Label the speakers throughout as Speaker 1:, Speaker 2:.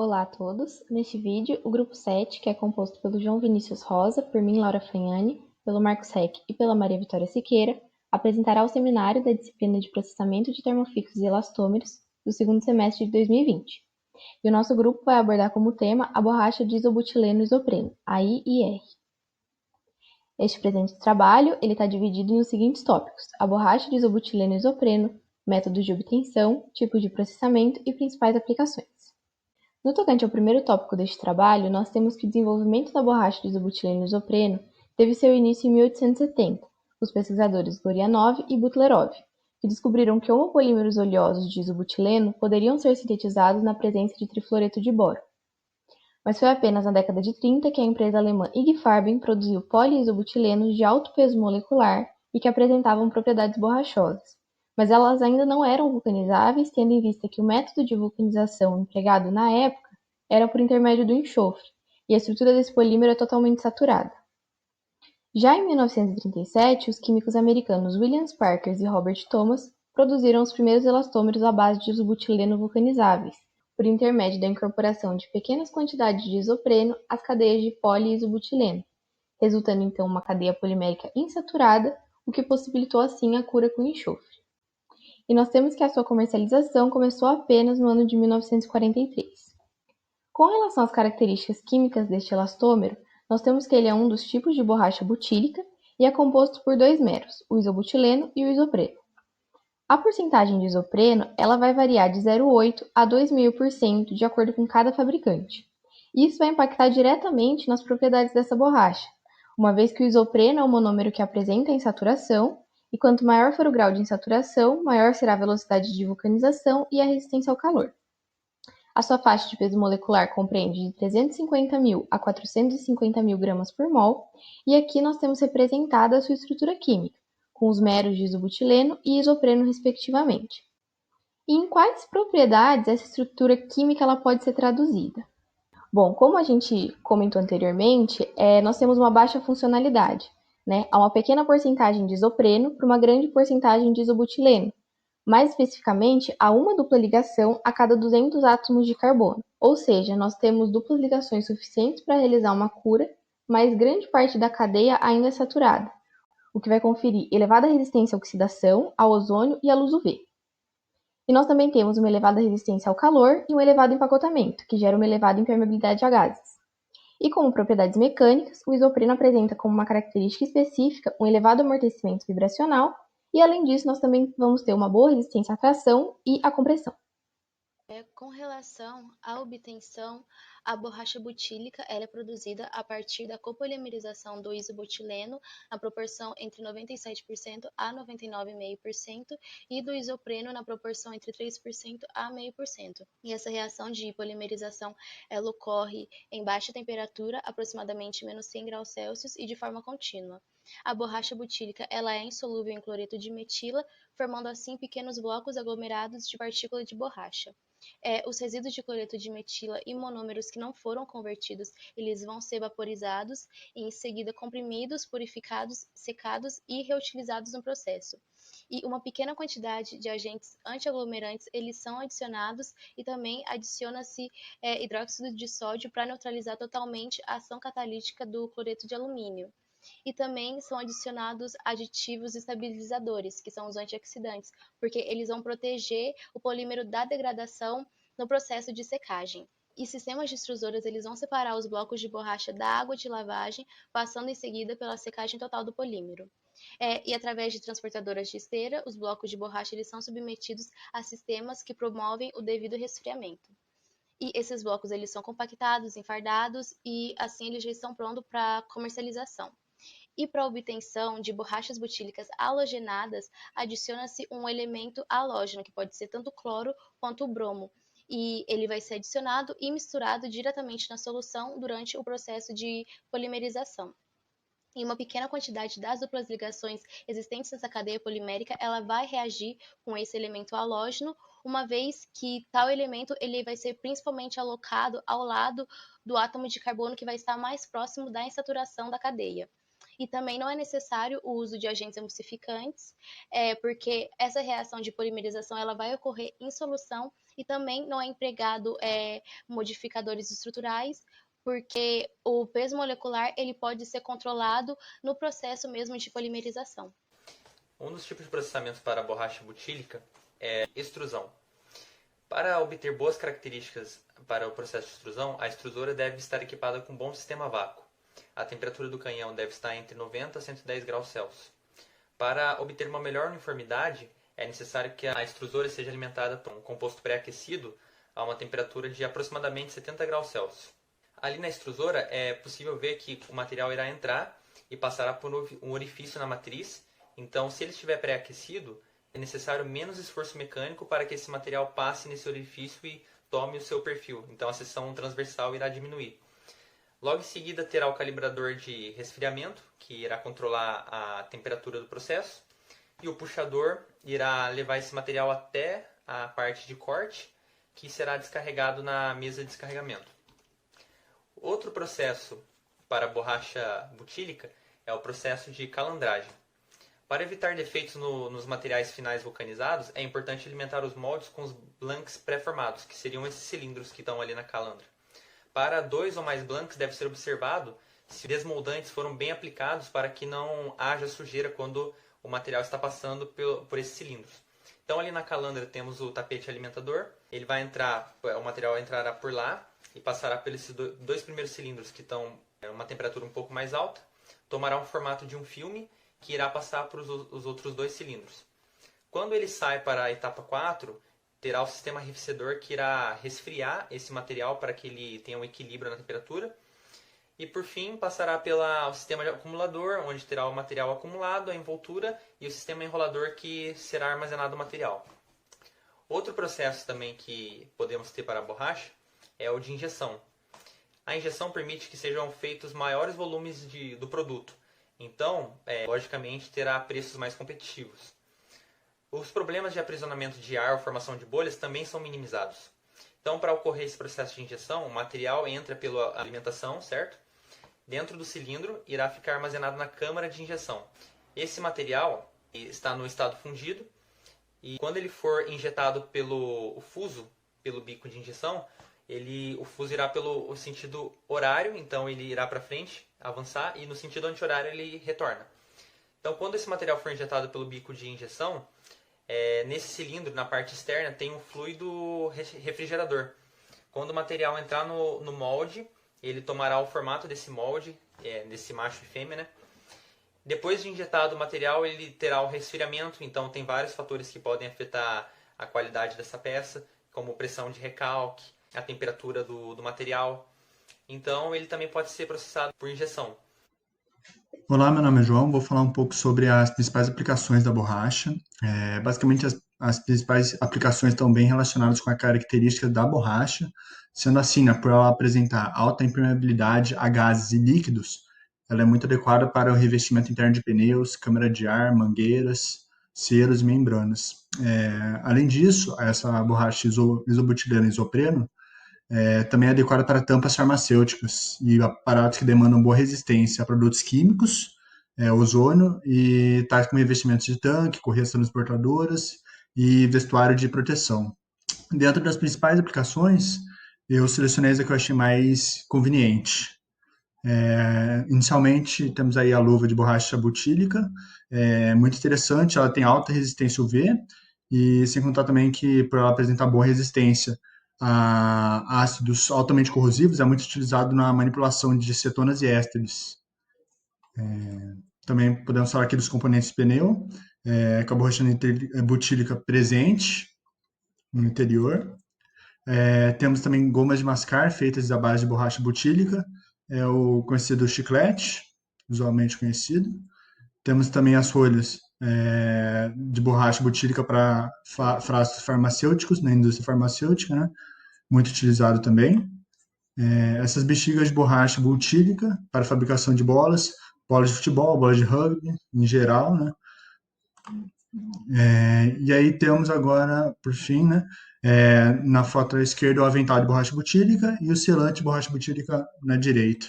Speaker 1: Olá a todos! Neste vídeo, o grupo 7, que é composto pelo João Vinícius Rosa, por mim, Laura Fagnani, pelo Marcos Reck e pela Maria Vitória Siqueira, apresentará o seminário da disciplina de processamento de termofixos e elastômeros do segundo semestre de 2020. E o nosso grupo vai abordar como tema a borracha de isobutileno isopreno, a IIR. Este presente trabalho está dividido nos seguintes tópicos: a borracha de isobutileno isopreno, métodos de obtenção, tipos de processamento e principais aplicações. No tocante ao primeiro tópico deste trabalho, nós temos que o desenvolvimento da borracha de isobutileno isopreno teve seu início em 1870, com os pesquisadores Gorianov e Butlerov, que descobriram que homopolímeros oleosos de isobutileno poderiam ser sintetizados na presença de trifluoreto de boro. Mas foi apenas na década de 30 que a empresa alemã IG Farben produziu poliisobutilenos de alto peso molecular e que apresentavam propriedades borrachosas. Mas elas ainda não eram vulcanizáveis, tendo em vista que o método de vulcanização empregado na época era por intermédio do enxofre, e a estrutura desse polímero é totalmente saturada. Já em 1937, os químicos americanos William Parker e Robert Thomas produziram os primeiros elastômeros à base de isobutileno vulcanizáveis, por intermédio da incorporação de pequenas quantidades de isopreno às cadeias de poliisobutileno, resultando então uma cadeia polimérica insaturada, o que possibilitou assim a cura com enxofre. E nós temos que a sua comercialização começou apenas no ano de 1943. Com relação às características químicas deste elastômero, nós temos que ele é um dos tipos de borracha butílica e é composto por dois meros, o isobutileno e o isopreno. A porcentagem de isopreno ela vai variar de 0,8% a 2,5% de acordo com cada fabricante. Isso vai impactar diretamente nas propriedades dessa borracha, uma vez que o isopreno é o monômero que apresenta a insaturação, e quanto maior for o grau de insaturação, maior será a velocidade de vulcanização e a resistência ao calor. A sua faixa de peso molecular compreende de 350.000 a 450.000 gramas por mol, e aqui nós temos representada a sua estrutura química, com os meros de isobutileno e isopreno respectivamente. E em quais propriedades essa estrutura química ela pode ser traduzida? Bom, como a gente comentou anteriormente, nós temos uma baixa funcionalidade, né? Há uma pequena porcentagem de isopreno para uma grande porcentagem de isobutileno. Mais especificamente, há uma dupla ligação a cada 200 átomos de carbono, ou seja, nós temos duplas ligações suficientes para realizar uma cura, mas grande parte da cadeia ainda é saturada, o que vai conferir elevada resistência à oxidação, ao ozônio e à luz UV. E nós também temos uma elevada resistência ao calor e um elevado empacotamento, que gera uma elevada impermeabilidade a gases. E como propriedades mecânicas, o isopreno apresenta como uma característica específica um elevado amortecimento vibracional, e além disso nós também vamos ter uma boa resistência à tração e à compressão.
Speaker 2: Com relação à obtenção, a borracha butílica ela é produzida a partir da copolimerização do isobutileno na proporção entre 97% a 99,5% e do isopreno na proporção entre 3% a 0,5%. E essa reação de polimerização ela ocorre em baixa temperatura, aproximadamente menos 100 graus Celsius, e de forma contínua. A borracha butílica ela é insolúvel em cloreto de metila, formando assim pequenos blocos aglomerados de partícula de borracha. Os resíduos de cloreto de metila e monômeros que não foram convertidos, eles vão ser vaporizados e em seguida comprimidos, purificados, secados e reutilizados no processo. E uma pequena quantidade de agentes antiaglomerantes, eles são adicionados, e também adiciona-se hidróxido de sódio para neutralizar totalmente a ação catalítica do cloreto de alumínio. E também são adicionados aditivos estabilizadores, que são os antioxidantes, porque eles vão proteger o polímero da degradação no processo de secagem. E sistemas de extrusoras eles vão separar os blocos de borracha da água de lavagem, passando em seguida pela secagem total do polímero. E através de transportadoras de esteira, os blocos de borracha eles são submetidos a sistemas que promovem o devido resfriamento. E esses blocos eles são compactados, enfardados, e assim eles já estão prontos para comercialização. E para a obtenção de borrachas butílicas halogenadas, adiciona-se um elemento halógeno, que pode ser tanto o cloro quanto o bromo. E ele vai ser adicionado e misturado diretamente na solução durante o processo de polimerização. E uma pequena quantidade das duplas ligações existentes nessa cadeia polimérica, ela vai reagir com esse elemento halógeno, uma vez que tal elemento ele vai ser principalmente alocado ao lado do átomo de carbono que vai estar mais próximo da insaturação da cadeia. E também não é necessário o uso de agentes emulsificantes, porque essa reação de polimerização ela vai ocorrer em solução e também não é empregado modificadores estruturais, porque o peso molecular ele pode ser controlado no processo mesmo de polimerização.
Speaker 3: Um dos tipos de processamento para a borracha butílica é extrusão. Para obter boas características para o processo de extrusão, a extrusora deve estar equipada com um bom sistema a vácuo. A temperatura do canhão deve estar entre 90 a 110 graus Celsius. Para obter uma melhor uniformidade, é necessário que a extrusora seja alimentada por um composto pré-aquecido a uma temperatura de aproximadamente 70 graus Celsius. Ali na extrusora é possível ver que o material irá entrar e passará por um orifício na matriz. Então, se ele estiver pré-aquecido, é necessário menos esforço mecânico para que esse material passe nesse orifício e tome o seu perfil. Então, a seção transversal irá diminuir. Logo em seguida, terá o calibrador de resfriamento, que irá controlar a temperatura do processo. E o puxador irá levar esse material até a parte de corte, que será descarregado na mesa de descarregamento. Outro processo para a borracha butílica é o processo de calandragem. Para evitar defeitos nos materiais finais vulcanizados, é importante alimentar os moldes com os blanks pré-formados, que seriam esses cilindros que estão ali na calandra. Para 2 ou mais blanks, deve ser observado se os desmoldantes foram bem aplicados para que não haja sujeira quando o material está passando por esses cilindros. Então, ali na calandra temos o tapete alimentador. Ele vai entrar, o material entrará por lá e passará pelos 2 primeiros cilindros que estão em uma temperatura um pouco mais alta. Tomará um formato de um filme que irá passar para os outros 2 cilindros. Quando ele sai para a etapa 4, terá o sistema arrefecedor que irá resfriar esse material para que ele tenha um equilíbrio na temperatura. E por fim, passará pelo sistema de acumulador, onde terá o material acumulado, a envoltura e o sistema enrolador que será armazenado o material. Outro processo também que podemos ter para a borracha é o de injeção. A injeção permite que sejam feitos maiores volumes do produto. Então, logicamente, terá preços mais competitivos. Os problemas de aprisionamento de ar ou formação de bolhas também são minimizados. Então, para ocorrer esse processo de injeção, o material entra pela alimentação, certo? Dentro do cilindro, irá ficar armazenado na câmara de injeção. Esse material está no estado fundido e quando ele for injetado pelo fuso, pelo bico de injeção, o fuso irá pelo sentido horário, então ele irá para frente, avançar, e no sentido anti-horário ele retorna. Então, quando esse material for injetado pelo bico de injeção, nesse cilindro, na parte externa, tem um fluido refrigerador. Quando o material entrar no molde, ele tomará o formato desse molde, desse macho e fêmea, né? Depois de injetado o material, ele terá o resfriamento, então tem vários fatores que podem afetar a qualidade dessa peça, como pressão de recalque, a temperatura do material. Então, ele também pode ser processado por injeção.
Speaker 4: Olá, meu nome é João. Vou falar um pouco sobre as principais aplicações da borracha. Basicamente, as principais aplicações estão bem relacionadas com a característica da borracha, sendo assim, né, por ela apresentar alta impermeabilidade a gases e líquidos, ela é muito adequada para o revestimento interno de pneus, câmara de ar, mangueiras, ceros e membranas. Além disso, essa borracha isobutileno e isopreno também é adequada para tampas farmacêuticas e aparatos que demandam boa resistência a produtos químicos, ozônio e tais como revestimentos de tanque, correias transportadoras e vestuário de proteção. Dentro das principais aplicações, eu selecionei essa que eu achei mais conveniente. Inicialmente, temos aí a luva de borracha butílica, muito interessante, ela tem alta resistência UV, e sem contar também que, por ela apresentar boa resistência a ácidos altamente corrosivos, é muito utilizado na manipulação de cetonas e ésteres. Também podemos falar aqui dos componentes de pneu, com a borracha butílica presente no interior. Temos também gomas de mascar feitas à base de borracha butílica, o conhecido chiclete, usualmente conhecido. Temos também as folhas de borracha butílica para frascos farmacêuticos, na indústria farmacêutica, né? Muito utilizado também. Essas bexigas de borracha butílica para fabricação de bolas de futebol, bolas de rugby, em geral, né? E aí temos agora, por fim, né, na foto à esquerda, o avental de borracha butílica e o selante de borracha butílica na direita.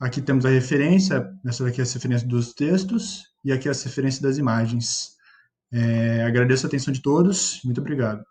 Speaker 4: Aqui temos a referência, essa daqui é a referência dos textos e aqui é a referência das imagens. Agradeço a atenção de todos, muito obrigado.